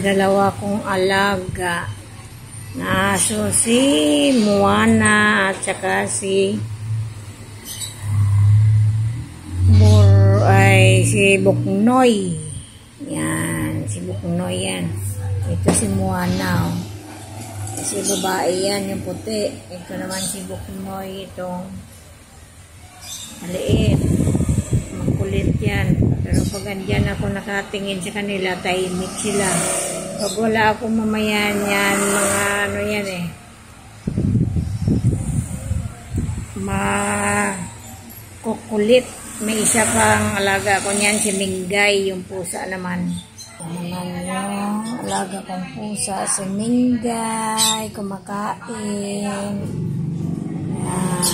dalawa kong alaga na aso, si Moana at saka si si Buknoy. Yan, si Buknoy yan. Ito si Moana. Oh. Si babae yan, yung puti. Ito naman si Buknoy, itong maliit. Makulit yan. Pero pag andyan ako nakatingin sa kanila, tahimik sila. Pag wala akong mamayan yan, mga ano yan eh. Makukulit. May isa pang alaga ko niyan, si Mingay, yung pusa naman. Naman yung alaga kong pusa, si Mingay, kumakain. Yan.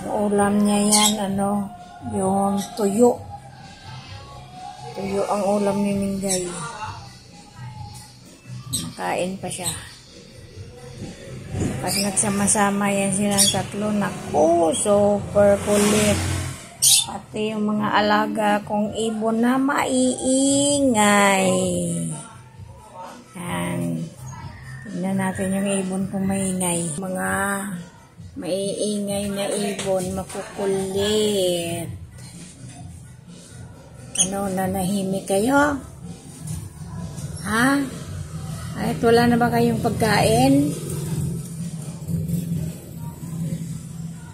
Ulam niya yan, yung tuyo. Tuyo ang ulam ni Mingay. Makain pa siya. Pag nagsama-sama yan silang tatlo, naku, super kulit. Pati yung mga alaga kong ibon na maiingay. Yan. Tingnan natin yung ibon kong maingay. Mga maiingay na ibon, makukulit. Nanahimik kayo? Ha? Ay, wala na ba kayong pagkain?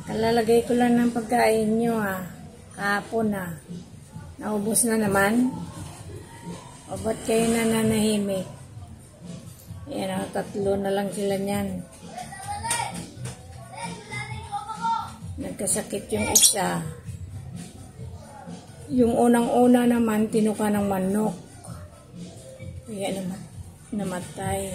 Kalalagay ko lang ng pagkain nyo kahapon naubos na naman. O ba't kayo nananahimik? Yan tatlo na lang sila niyan. Nagkasakit yung isa. Yung unang-una naman tinuka ng manok. Kaya naman namatay.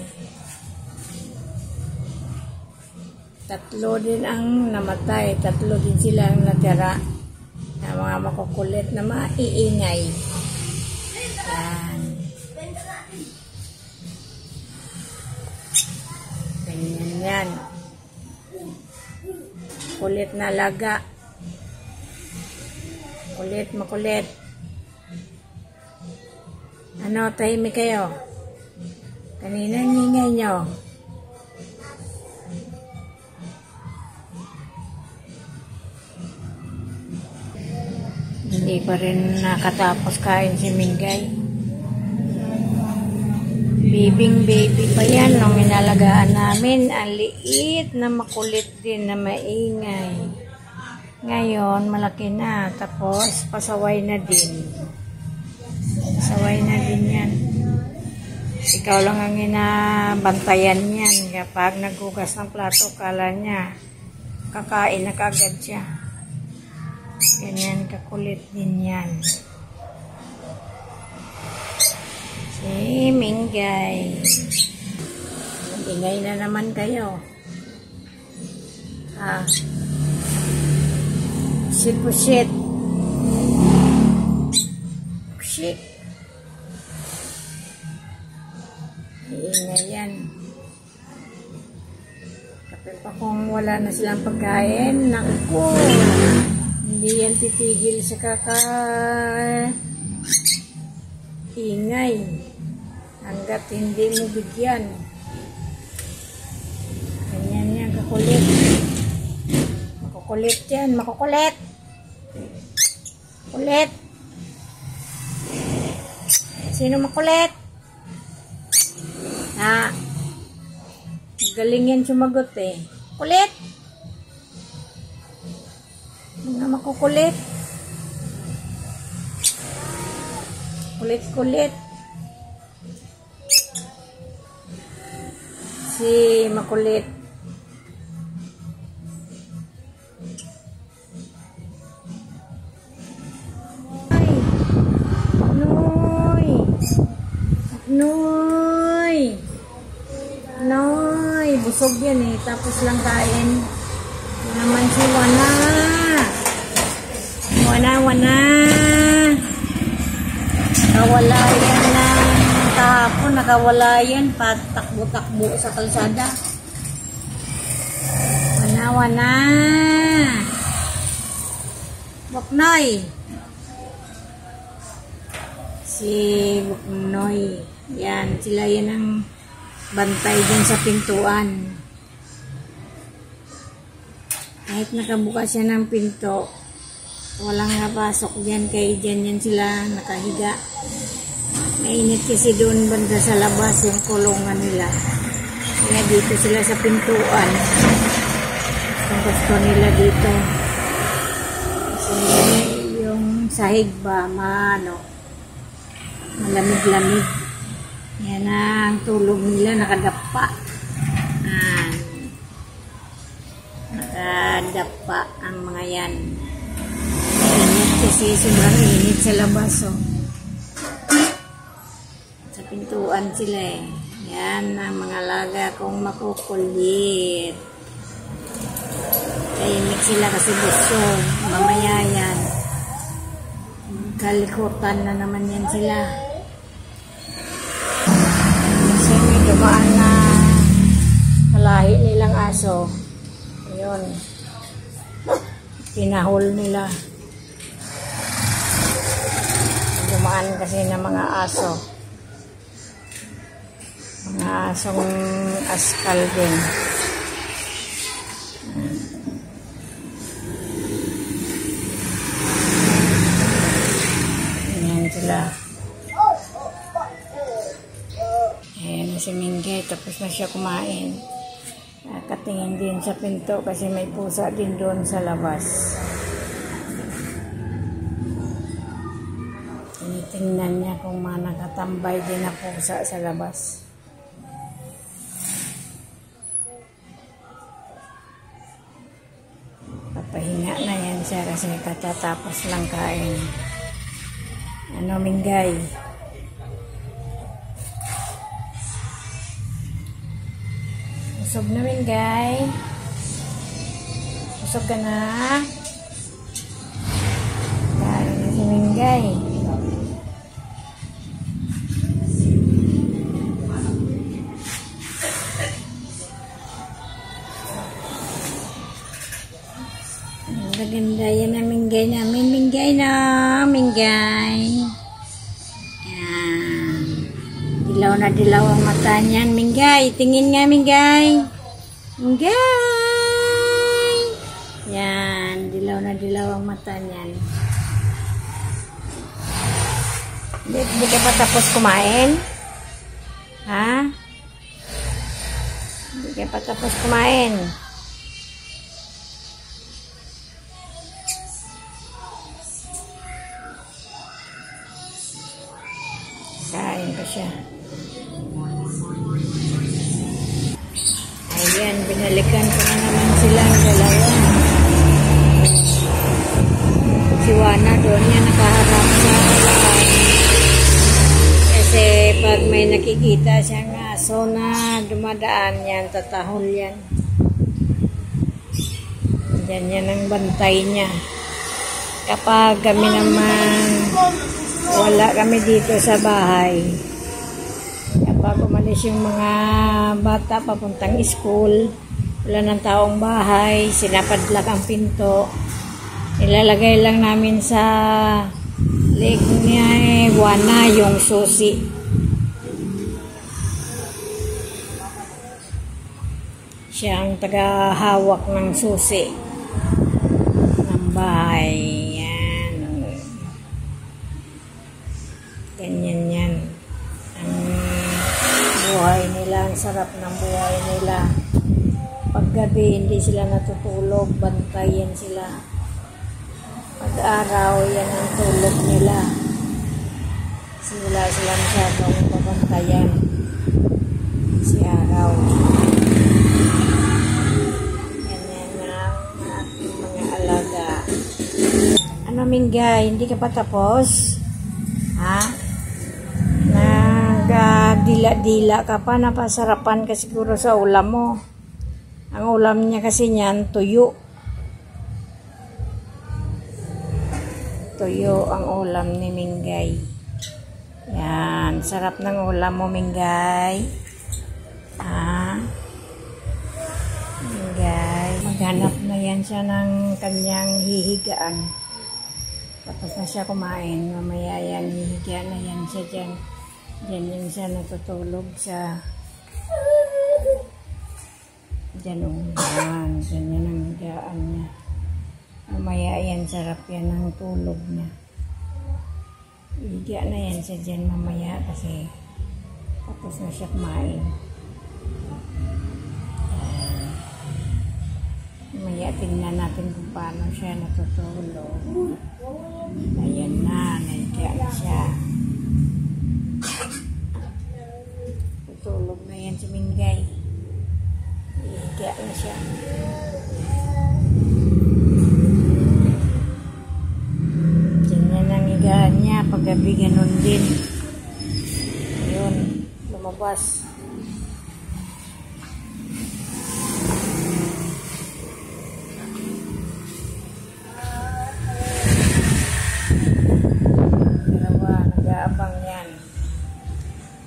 Tatlo din ang namatay. Tatlo din sila ang natira. Na mga makukulit na maiingay. Yan. Ganyan yan. Kulit na alaga. Kulit, makulit. Tahimik kayo? Kanina ngingay nyo. Hindi pa rin nakatapos kain si Mingay. Baby pa yan nung inalagaan namin. Ang liit na makulit din na maingay. Ngayon, malaki na. Tapos, pasaway na din. Pasaway na din yan. Ikaw lang ang inabantayan yan. Kapag naghugas ng plato, kala niya, kakain na kagad siya. Ganyan, kakulit din yan. Si Mingay. Ingay na naman kayo. Si Pusit. Pusit. Iingay yan. Kapag pa kung wala na silang pagkain, naku, hindi yan titigil sa ingay hanggat hindi mo bigyan. Ganyan yan, kakulit. Makukulit yan, makukulit. Kulit. Sino makulit? Galing yan sumagot eh. Kulit. Mga makukulit. Kulit-kulit. Si makulit. Noy. Busog yan eh. Tapos lang kain. Naman si Wana. Wana. Nakawala yan na kahapon. Nakawala yan. Patakbo-takbo sa kalsada. Wana. Buknoy. si Buknoy. Yan, sila yan ang bantay dyan sa pintuan. Kahit nakabukas siya ng pinto, walang napasok dyan, kaya dyan yan sila nakahiga. Mainit kasi doon banda sa labas yung kulungan nila. Kaya dito sila sa pintuan. Kung gusto nila dito. Kasi yung sahig ba, malamig-lamig. Yan ang tulog nila, nakadapa. Nakadapa ang mga yan. Init kasi sobrang init sa labas. Oh. Sa pintuan sila eh. Yan ang mga laga kong makukulit. Tahimik sila kasi gusto. Mamaya yan. Kalikutan na naman yan sila. Kasi may dumaan na kalahi nilang aso. Ayun. Pinahol nila. Dumaan kasi ng mga aso. Mga asong askal din. Ayan sila. Ayan si Minggay. Tapos na siya kumain. Nakatingin din sa pinto kasi may pusa din doon sa labas. Tinitingnan niya kung nakatambay din na pusa sa labas. Papahinga na yan siya kasi katatapos lang kain. Ano, Minggay? Busog na, Minggay. Busog ka na. Kain na si Minggay. Maganda yan na Minggay namin. Minggay na. Minggay. Yan. Dilaw na dilaw ang mata niyan. Minggay. Tingin nga, Minggay. Minggay. Yan. Dilaw na dilaw ang mata niyan. Hindi ka pa tapos kumain? Ha? Hindi ka pa tapos kumain? Kain pa siya. Ayan, binalikan ko na naman silang dalawa. Si Wana doon niya nakaharap sa lahat. Kasi pag may nakikita siyang aso na dumadaan yan, tatahol yan. Yan yan ang bantay niya. Kapag kami naman wala kami dito sa bahay. Kapag umalis yung mga bata papuntang school, wala ng taong bahay, sinapadlak ang pinto. Ilalagay lang namin sa leg niya Wana yung susi. Siya ang tagahawak ng susi ng bahay. Ganyan yan. Ang buhay nila, ang sarap ng buhay nila. Paggabi, hindi sila natutulog, bantayan sila. Pag-araw, yan ang tulog nila. Sila masyadong pabantayan. Si araw. Ganyan ang ating mga alaga. Ano, Minggay? Hindi ka pa tapos? Ha? Dila-dila ka pa, napasarapan ka siguro sa ulam mo. Ang ulam niya kasi niyan, tuyo. Tuyo ang ulam ni Minggay. Yan, sarap ng ulam mo, Minggay. Ha? Minggay, maghanap na yan siya ng kanyang hihigaan. Tapos na siya kumain. Mamaya yan, hihiga na yan siya dyan. Dyan yan siya natutulog sa... Dyan o. Yan. Dyan yan ang higaan niya. Mamaya yan, sarap yan ang tulog niya. Hihiga na yan siya dyan mamaya kasi tapos na siya kumain. Mamaya tingnan natin kung paano siya natutulog. Ayan na, nahiga na siya. Tutulog na yan si Mingay. Nahiga na siya. Diyan ang higaan niya. Paggabi ganun din. Ayun, lumabas. Abang yan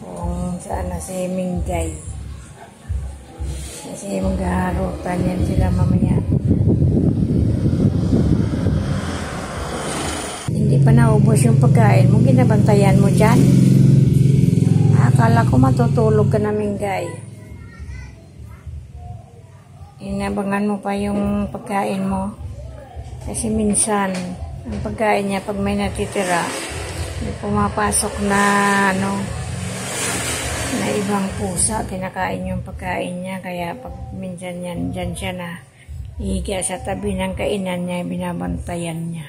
kung saan na si Mingay kasi maghaharutan yan sila mamaya. Hindi pa naubos yung pagkain mo, ginabantayan mo dyan. Akala ko matutulog ka na, Mingay. Inabangan mo pa yung pagkain mo kasi minsan ang pagkain niya pag may natitira may pumapasok na na ibang pusa, kinakain yung pagkain niya, kaya pag minsan yan, dyan siya na hihiga sa tabi ng kainan niya, binabantayan niya.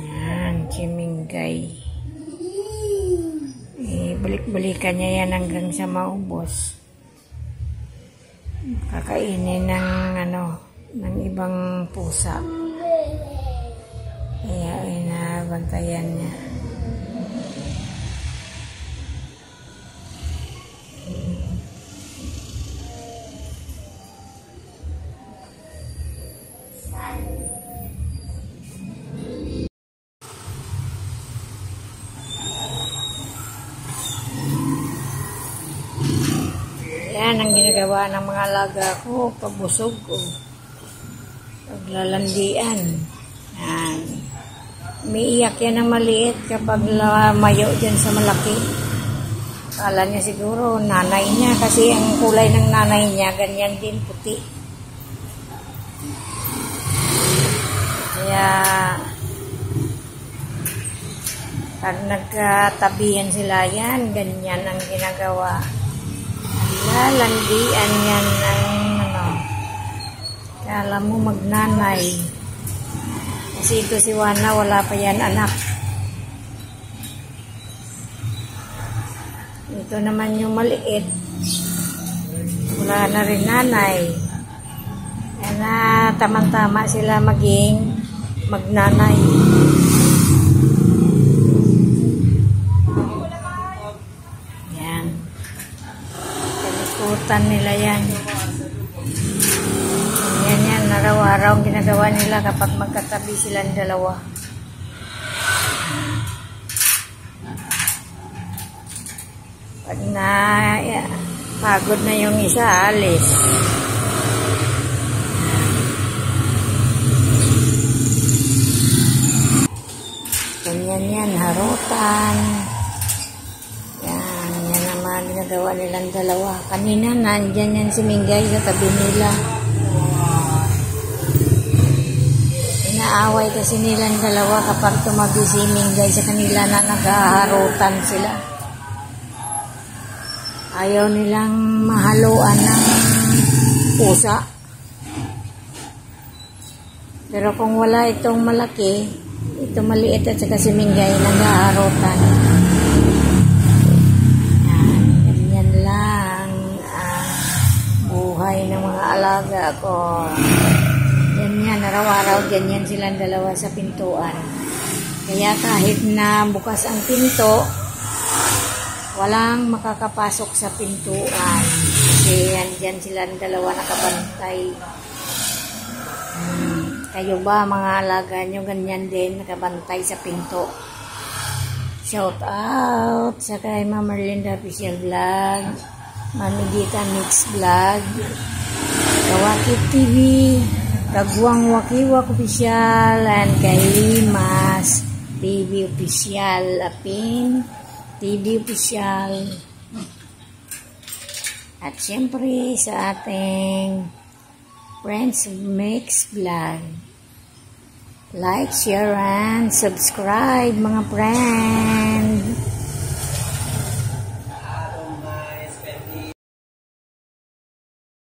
Yan, si Mingay. Balik-balikan niya yan hanggang sa maubos. Kakainin ng ng ibang pusa. Kaya inabantayan niya. Yan ang ginagawa ng mga alaga ko, pagbusog ko, paglalandian. Yan. Umiiyak yan ng maliit kapag lumayo dyan sa malaki. Akala niya siguro nanay niya kasi ang kulay ng nanay niya ganyan din, puti. Kaya pag nagkatabihan sila yan, ganyan ang ginagawa. Lalandian yan ng kala mo magnanay. Kasi ito si Wana, wala pa yan anak. Ito naman yung maliit. Wala na rin nanay. Yan na, tamang-tama sila maging magnanay. Yan. Kalikutan nila yan. Yan, araw-araw ang ginagawa nila kapag magkatabi silang dalawa. Pag pagod na yung isa, alis. Ganyan yan, harutan. Yan naman ginagawa nilang dalawa. Kanina, nandyan yan si Mingay sa tabi nila. Inaaway kasi nilang dalawa kapag tumabi si Mingay sa kanila na naghaharutan sila. Ayaw nilang mahaluan ng pusa. Pero kung wala itong malaki, ito maliit at saka si Mingay naghaharutan. Ganyan lang ang buhay ng mga alaga ko. Ganyan, araw-araw ganyan silang dalawa sa pintuan. Kaya kahit na bukas ang pinto, walang makakapasok sa pintuan. Kasi andyan silang dalawa nakabantay. Kayo ba mga alaga nyo ganyan din nakabantay sa pinto? Shout out sa kay Ma'am Merlinda Official Vlog, Mami Dita Mix Vlog, Kawakit TV, Kagwang Wakiwak Official and kay Limas TV Official, Apin TV Official. At syempre sa ating Friends Mix Vlog. Like, share, and subscribe mga friend.